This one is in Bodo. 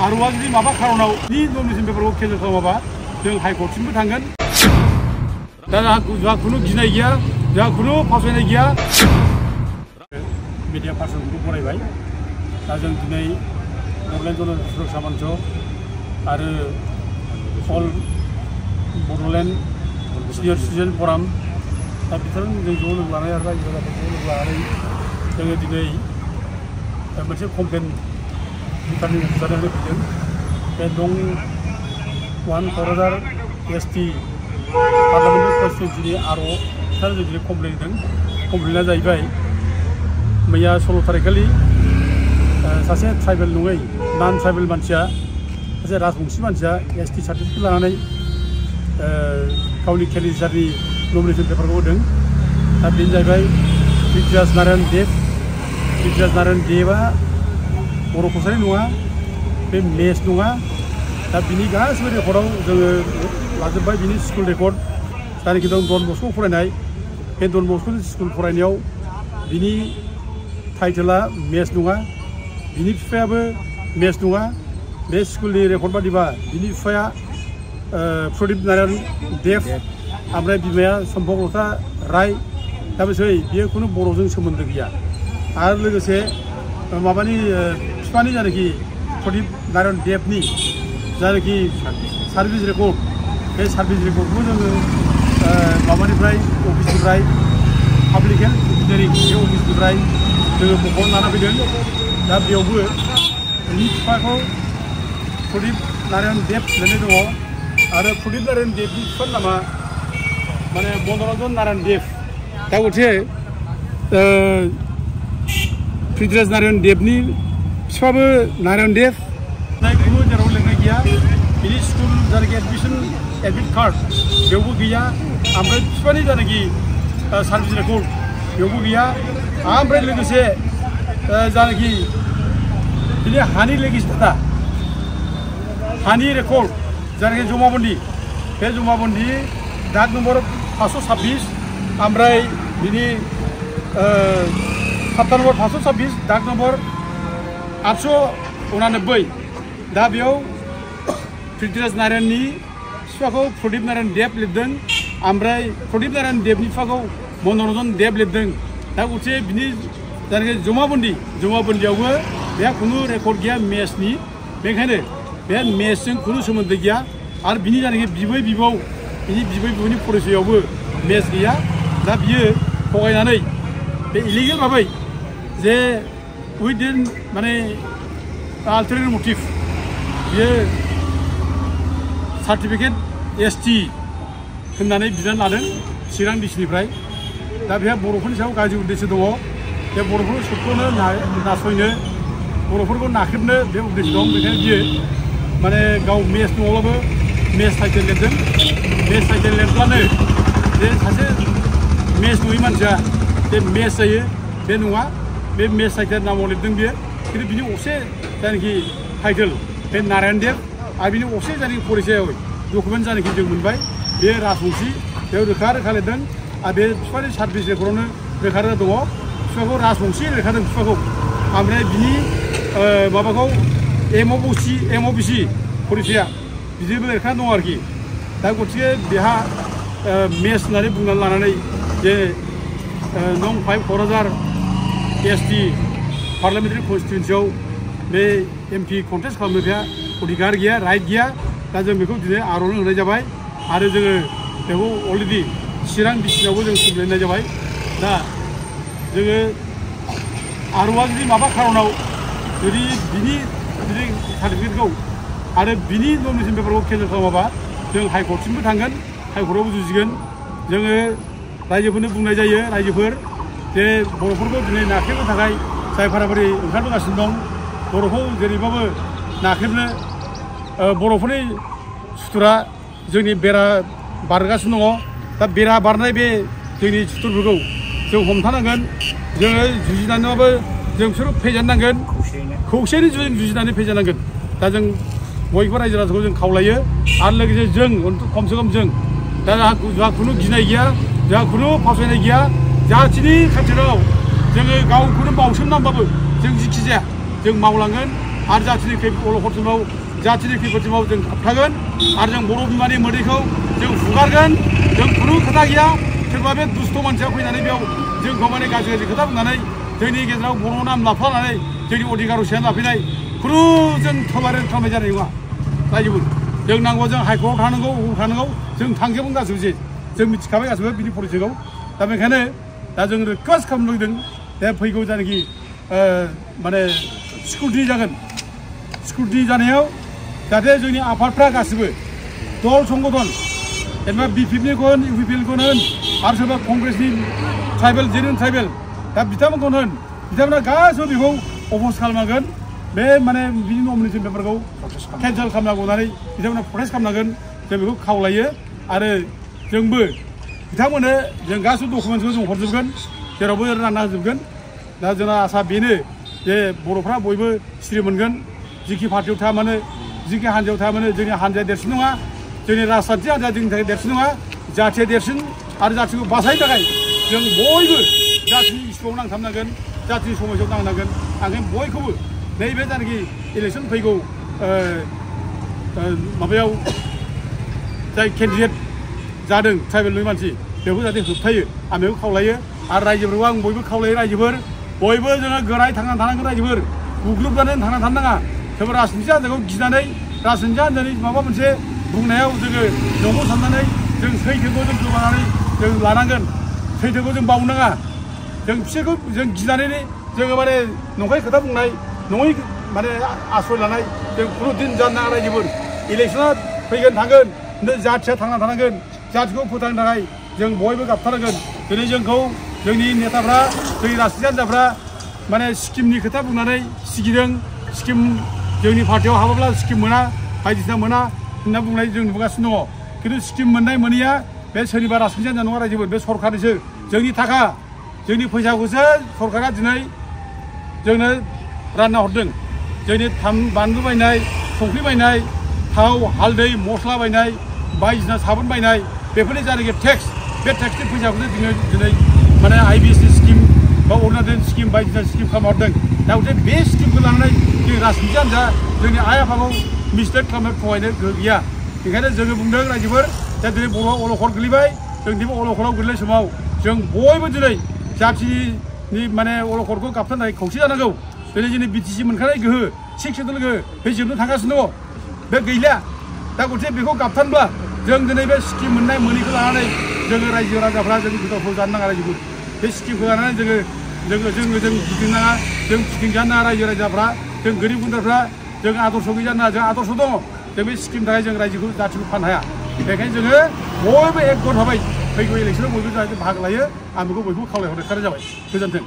आरोआ जुदि माबा खारनाव नि नमिनेसन पेपारखौ केन्सेल खालामाबा जों हाइकर्टसिमबो थांगोन। दा जोंहा खुनु गिनाय गैया, जोंहा खुनु फावसायनाय गैया। मिडिया पार्सनखौ बरायबाय। दा जों दिनै बड'लेण्ड जन सुरक्षा मन्च आरो अल बड'लेण्ड सिनियर सिटिजेन फराम दा बिथांमोन जों ज' लोगो लानाय आरो रायजो राजाफोरखौ लोगो लानानै जोङो दिनै मोनसे कमप्लेन बिथांनि नुजानानै फैदों। बे नं 1 क'क्राझार ST पार्लामेन्टारि कन्स्टिटुयेन्सिनि आर'आव जों दिनै कमप्लेन होदों। कमप्लेना जाहैबाय मैया 16 तारिखखालि सासे ट्राइबेल नङै नन ट्राइबेल मानसिया सासे राजबंशी मानसिया ST सार्टिफिकेट लानानै गावनि केन्डिडेटनि नमिनेसन पेपारखौ होदों। दा बेनो जाहैबाय पृथ्वीराज नारायण देव। पृथ्वीराज नारायण देवआ बर' कसारि नङा, बे मेस नङा। दा बिनि गासिबो रेकर्डआव जोङो लाजोब्बाय। बिनि स्कुल रेकर्ड जायनाखि दं डन बस्क' फरायनाय, बे डन बस्क' स्कुल फरायनायाव बिनि टाइटेला मेस नङा, बिनि बिफायाबो मेस नङा। बे स्कुलनि रेकर्ड बादिबा बिनि बिफाया प्रदीप नारायण देव, ओमफ्राय बिमाया सम्पकलता राय। दा बियो खुनु बर'जों सोमोन्दो गैया। आरो लोगोसे माबानि बिफानि जायनाखि प्रदीप नारायण देवनि जायनाखि सार्भिस रेकर्ड, बे सार्भिस रेकर्डखौ जोङो माबानिफ्राय अफिसनिफ्राय पाब्लिक हेल्थ इन्जिनियारिं बे अफिसनिफ्राय जोङो बख'ना लाना फैदों। दा बेयावबो बिनि बिफाखौ प्रदीप नारायण देव लिरनाय दङ आरो प्रदीप नारायण देवनि बिफानि नामा माने मनरन्जन नारायण देव। दा गथे पृथ्वीराज नारायण देवनि बिफाबो नारायण देव खुनु जेराव लिरनाय गैया। बिनि स्कुल जायनाखि एडमिट कार्ड बेयावबो गैया। ओमफ्राय बिफानि जायनाखि सार्भिस रेकर्ड बेयावबो गैया। ओमफ्राय लोगोसे जायनाखि बिनि हानि लेगिस्लेटा हानि रेकर्ड जायनाखि जमाबन्दी, बे जमाबन्दी दाग नम्बर 526, ओमफ्राय बिनि साप्ता नम्बर 526 दाग नम्बर 889। दा बेयाव पृथ्वीराज नारायणनि बिफाखौ प्रदीप नारायण देव लिरदों, ओमफ्राय प्रदीप नारायण देवनि बिफाखौ मनरन्जन देव लिरदों। दा गथे बिनि जायनाखि जमाबन्दियावबो बेहा खुनु रेकर्ड गैया मेसनि। बेनिखायनो बे मेसजों खुनु सोमोन्दो गैया। आरो बिनि जायनाखि बिबै बिबौनि परिचयआवबो मेस गैया। दा बियो थगायनानै बे इलिगेल भाबै जे उइदिन माने आल्टारनेटिभ मटिभ बियो सार्टिफिकेट ST होननानै बिनानै लादों चिरां डिस्ट्रिक्टनिफ्राय। दा बेहा बर'फोरनि सायाव गाज्रि उद्देश्य दङ। बे बर'फोरखौ सोबख'नो नासयनो, बर'फोरखौ नाख्रेबनो बे उद्देश्य दं। बेखायनो बियो माने गाव मेस नङाब्लाबो मेस टाइटेल लिरदों। मेस टाइटेल लिरब्लानो जे सासे मेस नङि मानसिया बे मेस जायो, बे नङा। बे मेस टाइटेल नामाव लिरदों बियो, खिन्थु बिनि असे जायनाखि टाइटेल बे नारायण देव आरो बिनि असे जायनाखि परिचय डकुमेन्ट जायनाखि जों मोनबाय बे राजबंशी, बेयाव रोखा लिरदों। आरो बे बिफानि सार्भिस रेकर्डआवनो रोखा दङ बिफाखौ राजबंशी लिरखादों बिफाखौ। ओमफ्राय बिनि माबाखौ MOBC परिचया बिदिबो लिरखाना दङ आरोखि। दा गथिखे बेहा मेस होननानै बुंनानै लानानै जे नं 5 क'क्राझार ST पार्लामेन्टारि कन्स्टिटुयेन्सियाव बे MP कन्टेस्ट खालामनो बेहा अधिकार गैया, राइट गैया। दा जों बेखौ दिनै आर'नो होनाय जाबाय आरो जोङो बेखौ अलरेडि चिरां डिस्ट्रिक्टआवबो जों कमप्लेन होनाय जाबाय। दा जोङो आर'आ जुदि माबा खारनाव जुदि बिनि सार्टिफिकेटखौ आरो बिनि नमिनेसन पेपारखौ केन्सेल खालामाबा जों हाइकर्टसिमबो थांगोन, हाइकर्टआवबो जुजिगोन। जोङो रायजोफोरनो बुंनाय जायो, रायजोफोर जे बर'फोरखौ दिनै नाख्रेबनो थाखाय जाय फाराफारि ओंखारबोगासिनो दं, बर'खौ जेरैबाबो नाख्रेबनो बर'फोरनि सुथुरा जोंनि बेरा बारगासिनो दङ। दा बेरा बारनाय बे जोंनि सुथुरफोरखौ जों हमथानांगोन। जोङो जुजिनानैबाबो जों बिसोरखौ फेजेननांगोन, खौसेयैनो जों जुजिनानै फेजेननांगोन। दा जों बयबो रायजो राजाखौ जों खावलायो आरो लोगोसे जों खमसे खम जों दा जोंहा खुनु गिनाय गैया, जोंहा खुनु फावसायनाय गैया। जाथिनि खाथियाव जोङो गावखौनो बावसोमनांबाबो जों जिखि जाया जों मावलांगोन। आरो जाथिनि अलखदसिमाव जाथिनि खैफोदसिमाव जों थाबथागोन आरो जों बर' बिमानि मोदैखौ जों हुगारगोन जों खुनु खोथा गैया सोरबा बे दुस्थ' मानसिया फैनानै बेयाव जोंखौ माने गाज्रि खोथा बुंनानै जोंनि गेजेराव बर' नाम लाफानानै जोंनि अधिकार सेना लाफैनाय खुनु जों टलारेट खालामनाय जानाय नङा रायजोफोर जों नांगौ जों हाइकर्टआव थानांगौ जों थांजोबगोन गासिबो जों मिथिखाबाय गासिबो बिनि पलिसिखौ दा बेखायनो दा जों रिकुवेस्ट खालामनो लुगैदों बे फैगौ जायनाखि माने स्क्रुटिनि जागोन स्क्रुटिनि जानायाव जाहाथे जोंनि आफादफ्रा गासिबो दल संगठन जेनेबा बिपिएफनिखौ होन इउपिपिएलखौनो होन आरो सोरबा कंग्रेसनि ट्राइबेल जेनुइन ट्राइबेल दा बिथांमोनखौनो होन बिथांमोना गासिबो बेखौ अपज खालामनांगोन बे माने बिनि नमिनेसन पेपारखौ केन्सेल खालामनांगौ होननानै बिथांमोना प्रटेस्ट खालामनांगोन जों बेखौ खावलायो आरो जोंबो बिथांमोननो जों गासिबो डकुमेन्टसखौ जों हरजोबगोन जेरावबो रानना होजोबगोन दा जोंना आसा बेनो जे बर'फ्रा बयबो सिरि मोनगोन जिखि पार्टियाव थाया मानो जिखि हान्जायाव थाया मानो जोंनि हान्जाया देरसिन नङा जोंनि राजखान्थि हान्जाया जोंनि थाखाय देरसिन नङा जाथिया देरसिन आरो जाथिखौ बासायनो थाखाय जों बयबो जाथिनि इस्युआव नांथाबनांगोन जाथिनि समस्यायाव नांनांगोन आं बयखौबो नैबे जायनाखि इलेक्सन फैगौ माबायाव जाय केन्डिडेट जादों ट्राइबेलनि मानसि बेखौ जाहाथे होबथायो आं बेखौ खावलायो आरो रायजोफोरखौ आं बयबो खावलायो रायजोफोर बयबो जोङो गोरायै थांनानै थानांगोन रायजोफोर गुग्रुबनानै थांनानै थानो नाङा सोरबा राजनिथि हान्जाखौ गिनानै राजनिथि हान्जानि माबा मोनसे बुंनायाव जोङो नंगौ साननानै जों सैथोखौ जों गोमानानै जों लानांगोन सैथोखौ जों बावनो नाङा जों बिसोरखौ जों गिनानै जोङो माने नंखाय खोथा बुंनाय नङै माने आश्रय लानाय जों खुनु दिन जानो नाङा रायजोफोर इलेक्सना फैगोन थांगोन जाथिया थांना थानांगोन जाथिखौ फोथांनो थाखाय जों बयबो गाबथारनांगोन दिनै जोंखौ जोंनि नेताफ्रा जोंनि राजनिथि हान्जाफ्रा माने स्किमनि खोथा बुंनानै सिगिदों स्किम जोंनि पार्टियाव हाबाब्ला स्किम मोना बायदिसिना मोना होनना बुंनाय जों नुगासिनो दङ खिन्थु स्किम मोननाय मोनैया बे सोरनिबा राजनिथि हान्जा नङा रायजोफोर बे सरकारनिसो जोंनि थाखा जोंनि फैसाखौसो सरकारा दिनै जोंनो रानना हरदों जोंनि बानलु बायनाय संख्रि बायनाय थाव हालदै मस्ला बायनाय बायदिसिना साबोन बायनाय बेफोरनि जायनाखि टेक्स बे टेक्सनि फैसाखौसो दिनै माने आइबिएसनि स्किम बा अरुणाचल स्किम बायदिसिना स्किम खालामहरदों दा बे स्किमखौ लानानै जों राजनिथि हान्जा जोंनि आइ आफाखौ मिसलेट खालामनो थगायनो गोहो गैया बेखायनो जोङो बुंदों रायजोफोर दा दिनै बर'आ अलखद गोलैबाय जों दिनै अलखदाव गोलैनाय समाव जों बयबो दिनै जाथिनि माने अलखदखौ गाबथानो थाखाय खौसे जानांगौ दिनै जोंनि बिटिसि मोनखानाय गोहो 6 सेडुल गोहो बे जोबनो थांगासिनो दङ बे गैला दा गथे बेखौ गाबथानोब्ला जों दिनै बे स्किम मोननाय मोनैखौ लानानै जोङो रायजो राजाफ्रा जों गोदावखौ जानो नाङा रायजोफोर बे स्किमखौ लानानै जों गिदिंनाङा जों फिदिंजानो नाङा रायजो राजाफ्रा जों गोरिब गुन्द्राफ्रा जों आदर्श गैजानो नाङा जों आदर्श दङ जों बे स्किमनि थाखाय जों रायजोखौ जाथिखौ फाननो हाया बेखायनो जोङो बयबो एकगत जाबाय फैगौ इलेक्सनाव बयबो जाहाथे बाहागो लायो आं बेखौ बयबो खावलायहरनाय जाबाय गोजोन्थों